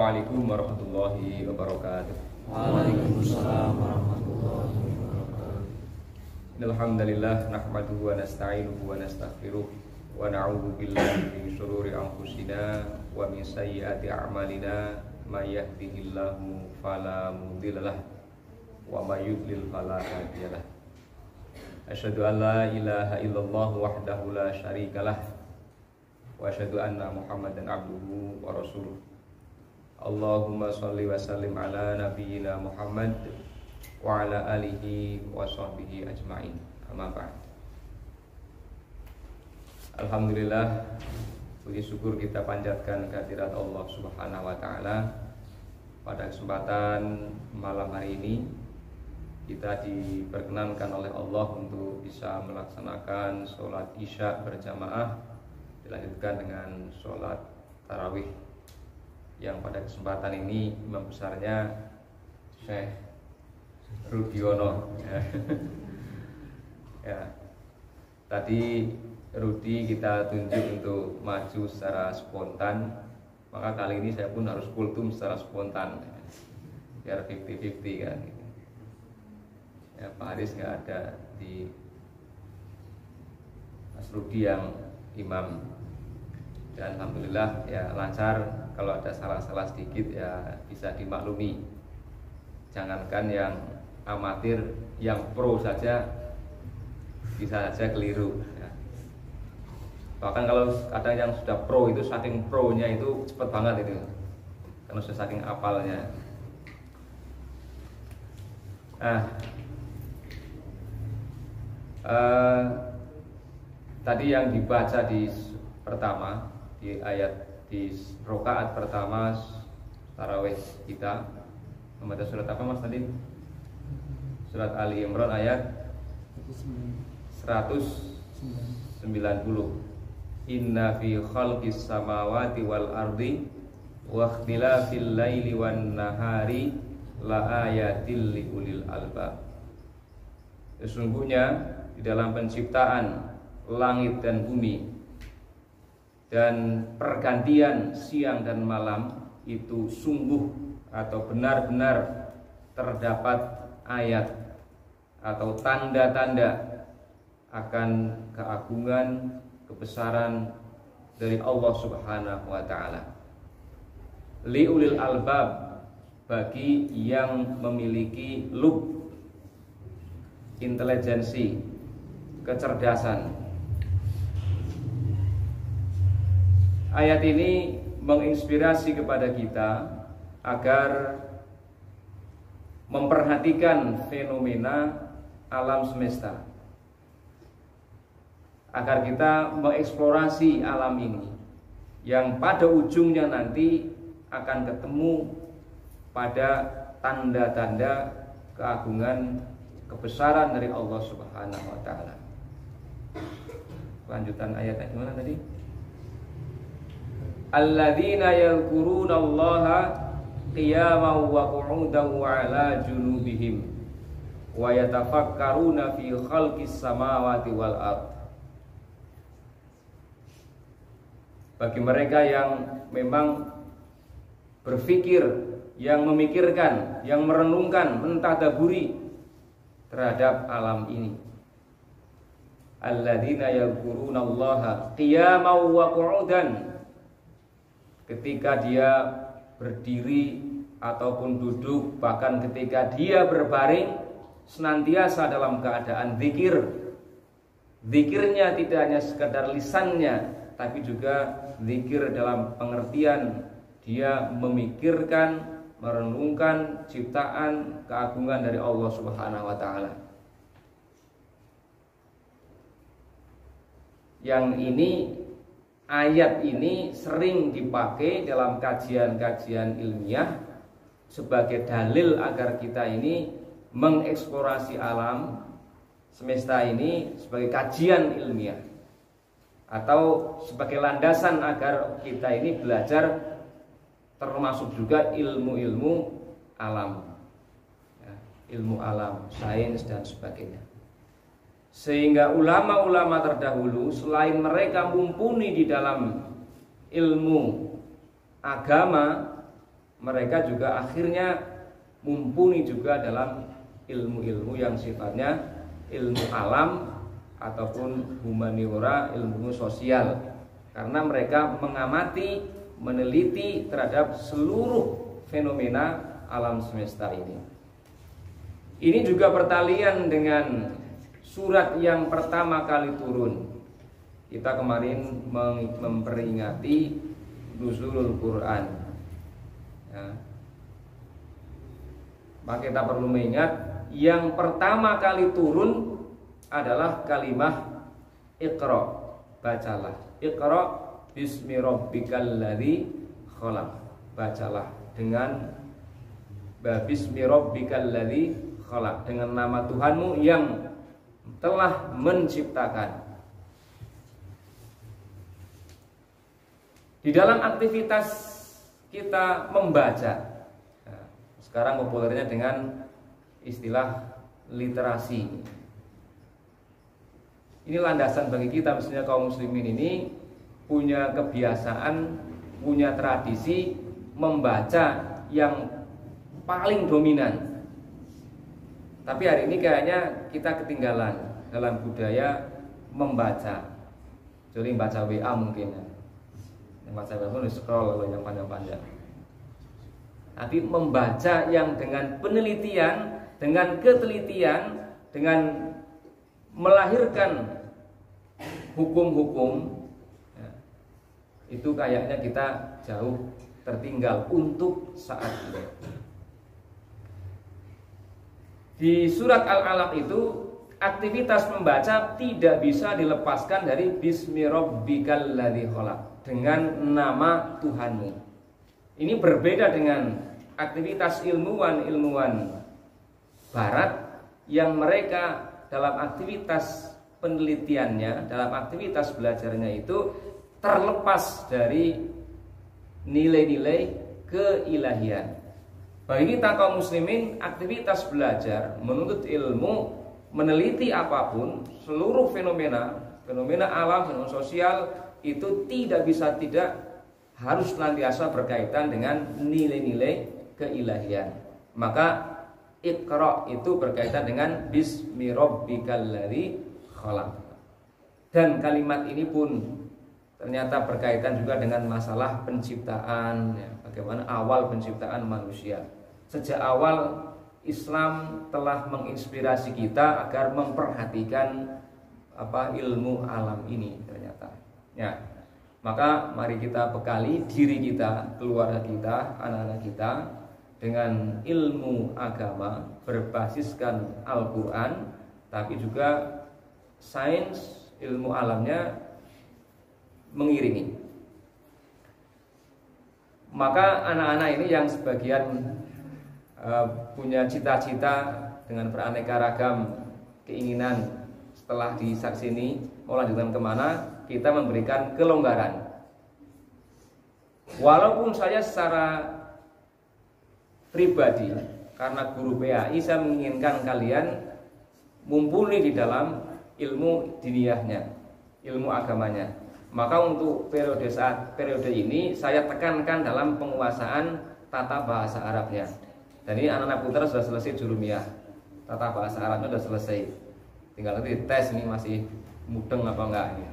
Assalamualaikum warahmatullahi wabarakatuh. Waalaikumsalam warahmatullahi wabarakatuh. Alhamdulillah nahmaduhu wa nasta'inuhu wa nastaghfiruh wa na'udzu billahi min syururi anfusina wa min sayyiati a'malina may yahdihillahu fala mudhillalah wa may yudlil fala hadiyalah. Asyhadu an la ilaha illallah wahdahu la syarikalah wa asyhadu anna Muhammadan abduhu wa rasuluh. Allahumma sholli wa sallim ala nabiyyina Muhammad wa ala alihi wa sahbihi ajma'in. Amma ba'd. Alhamdulillah, puji syukur kita panjatkan kehadirat Allah Subhanahu wa taala. Pada kesempatan malam hari ini kita diperkenankan oleh Allah untuk bisa melaksanakan sholat isya berjamaah, dilanjutkan dengan sholat tarawih, yang pada kesempatan ini imam besarnya Syekh Rudiono. Ya. Tadi Rudi kita tunjuk untuk maju secara spontan, maka kali ini saya pun harus kultum secara spontan, biar 50-50 kan. Ya, Pak Haris nggak ada di Mas Rudi yang imam, dan alhamdulillah ya lancar. Kalau ada salah-salah sedikit ya bisa dimaklumi. Jangankan yang amatir, yang pro saja bisa saja keliru ya. Bahkan kalau kadang yang sudah pro itu saking pro-nya itu cepet banget itu, karena sudah saking apalnya. Tadi yang dibaca di pertama, di ayat di rakaat pertama tarawih kita membaca surat apa Mas tadi? Surat Ali Imran ayat 190. Inna fi khalqis samawati wal ardi wa ikhtilafil laili wan nahari la ayatil liulil albab. Sesungguhnya di dalam penciptaan langit dan bumi dan pergantian siang dan malam itu sungguh atau benar-benar terdapat ayat atau tanda-tanda akan keagungan, kebesaran dari Allah Subhanahu wa taala. Liulil albab, bagi yang memiliki lub, intelijensi, kecerdasan. Ayat ini menginspirasi kepada kita agar memperhatikan fenomena alam semesta, agar kita mengeksplorasi alam ini yang pada ujungnya nanti akan ketemu pada tanda-tanda keagungan, kebesaran dari Allah Subhanahu wa taala. Lanjutan ayatnya gimana tadi? Alladzina yadhkurunallaha qiyaman wa qu'udan wa 'ala junubihim wa yatafakkaruna fi khalqis samawati wal ard. Bagi mereka yang memang berpikir, yang memikirkan, yang merenungkan, mentadaburi terhadap alam ini. Alladzina yadhkurunallaha qiyaman wa qu'udan, ketika dia berdiri ataupun duduk, bahkan ketika dia berbaring, senantiasa dalam keadaan zikir. Zikirnya tidak hanya sekedar lisannya, tapi juga zikir dalam pengertian dia memikirkan, merenungkan ciptaan, keagungan dari Allah Subhanahu wa taala. Yang ini, ayat ini sering dipakai dalam kajian-kajian ilmiah sebagai dalil agar kita ini mengeksplorasi alam semesta ini sebagai kajian ilmiah, atau sebagai landasan agar kita ini belajar termasuk juga ilmu-ilmu alam ya, ilmu alam, sains dan sebagainya. Sehingga ulama-ulama terdahulu selain mereka mumpuni di dalam ilmu agama, mereka juga akhirnya mumpuni juga dalam ilmu-ilmu yang sifatnya ilmu alam ataupun humaniora, ilmu sosial, karena mereka mengamati, meneliti terhadap seluruh fenomena alam semesta ini. Ini juga pertalian dengan surat yang pertama kali turun. Kita kemarin memperingati nuzulul Quran, ya. Maka kita perlu mengingat yang pertama kali turun adalah kalimat Iqra, bacalah. Iqra bismi rabbikal ladzi khalaq. Bacalah dengan bismi rabbikal ladzi khalaq, dengan nama Tuhanmu yang telah menciptakan. Di dalam aktivitas kita membaca, nah, sekarang populernya dengan istilah literasi. Ini landasan bagi kita, misalnya kaum muslimin ini punya kebiasaan, punya tradisi membaca yang paling dominan. Tapi hari ini kayaknya kita ketinggalan dalam budaya membaca. Jadi baca WA mungkin ya. Yang baca WA pun scroll kalau yang panjang-panjang. Tapi membaca yang dengan penelitian, dengan ketelitian, dengan melahirkan hukum-hukum, ya, itu kayaknya kita jauh tertinggal untuk saat ini. Di surat Al-Alaq itu aktivitas membaca tidak bisa dilepaskan dari bismi rabbikal ladzi khalaq, dengan nama Tuhanmu. Ini berbeda dengan aktivitas ilmuwan barat yang mereka dalam aktivitas penelitiannya, dalam aktivitas belajarnya itu terlepas dari nilai-nilai keilahian. Bagi kita kaum muslimin, aktivitas belajar, menuntut ilmu, meneliti apapun, seluruh fenomena alam, fenomena sosial itu tidak bisa tidak harus senantiasa berkaitan dengan nilai-nilai keilahian. Maka Iqra itu berkaitan dengan bismi rabbikal ladzi khalaq. Dan kalimat ini pun ternyata berkaitan juga dengan masalah penciptaan, ya, bagaimana awal penciptaan manusia. Sejak awal Islam telah menginspirasi kita agar memperhatikan ilmu alam ini ternyata. Ya, maka mari kita bekali diri kita, keluarga kita, anak-anak kita dengan ilmu agama berbasiskan Al-Quran, tapi juga sains, ilmu alamnya mengiringi. Maka anak-anak ini yang sebagian punya cita-cita dengan beraneka ragam keinginan setelah disaksini mau lanjutkan kemana, kita memberikan kelonggaran. Walaupun saya secara pribadi karena guru PAI saya menginginkan kalian mumpuni di dalam ilmu diniyahnya, ilmu agamanya. Maka untuk periode ini saya tekankan dalam penguasaan tata bahasa Arabnya. Dan ini anak-anak putra sudah selesai jurumiyah, tata bahasa Arabnya sudah selesai. Tinggal nanti tes ini masih mudeng apa enggak ini.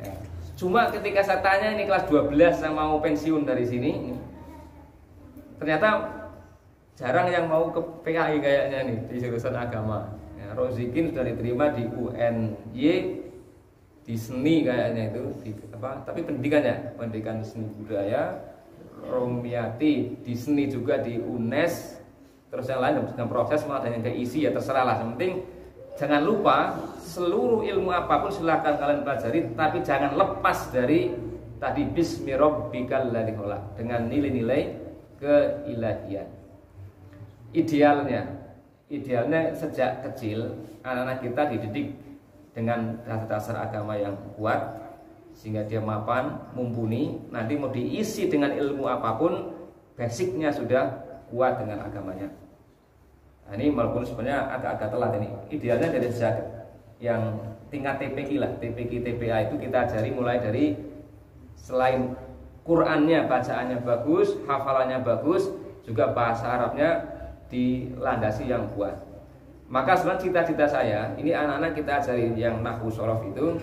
Ya. Cuma ketika saya tanya ini kelas 12 saya mau pensiun dari sini, ternyata jarang yang mau ke PAI kayaknya nih di jurusan agama. Ya, Rozikin sudah diterima di UNY di seni kayaknya itu tapi pendidikan seni budaya. Romiati di seni juga di UNES, terus yang lain dengan proses malah ada yang keisi, ya terserah lah. Yang penting jangan lupa seluruh ilmu apapun silahkan kalian pelajari, tapi jangan lepas dari tadi bismi rabbikal ladzi khalaq, dengan nilai-nilai keilahian. Idealnya sejak kecil anak-anak kita dididik dengan dasar agama yang kuat, sehingga dia mapan, mumpuni. Nanti mau diisi dengan ilmu apapun, basicnya sudah kuat dengan agamanya. Nah, ini walaupun sebenarnya agak-agak telat ini. Idealnya dari sejak yang tingkat TPQ lah, TPQ TPA itu kita ajari mulai dari selain Qurannya, bacaannya bagus, hafalannya bagus, juga bahasa Arabnya dilandasi yang kuat. Maka sebenarnya cita-cita saya, ini anak-anak kita ajari yang nahwu shorof itu,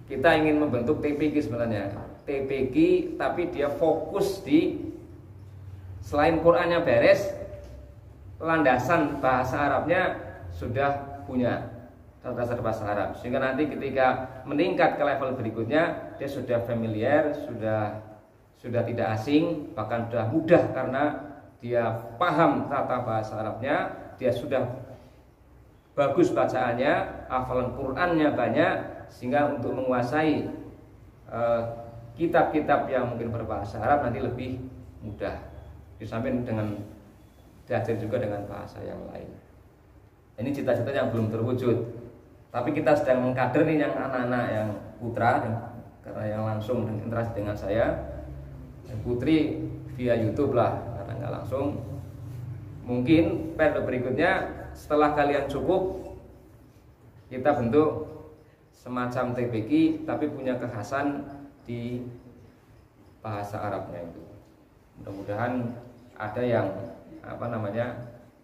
kita ingin membentuk TPQ sebenarnya. TPQ tapi dia fokus di selain Qurannya beres, landasan bahasa Arabnya sudah punya dasar bahasa Arab, sehingga nanti ketika meningkat ke level berikutnya dia sudah familiar, sudah tidak asing, bahkan sudah mudah karena dia paham tata bahasa Arabnya, dia sudah bagus bacaannya, hafalan Qurannya banyak, sehingga untuk menguasai kitab-kitab yang mungkin berbahasa Arab nanti lebih mudah. Disamping dengan diajar juga dengan bahasa yang lain. Ini cita-cita yang belum terwujud. Tapi kita sedang mengkader nih yang anak-anak yang putra, karena yang langsung interaksi dengan saya, yang putri via YouTube lah, karena nggak langsung. Mungkin periode berikutnya setelah kalian cukup, kita bentuk semacam TPQ tapi punya kekhasan di bahasa Arabnya itu. Mudah-mudahan ada yang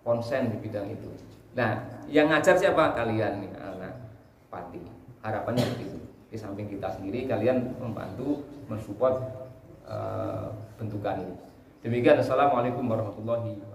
konsen di bidang itu. Nah, yang ngajar siapa? Kalian nih, anak Pati. Harapannya begitu. Di samping kita sendiri, kalian membantu mensupport bentukan ini. Demikian, assalamualaikum warahmatullahi wabarakatuh.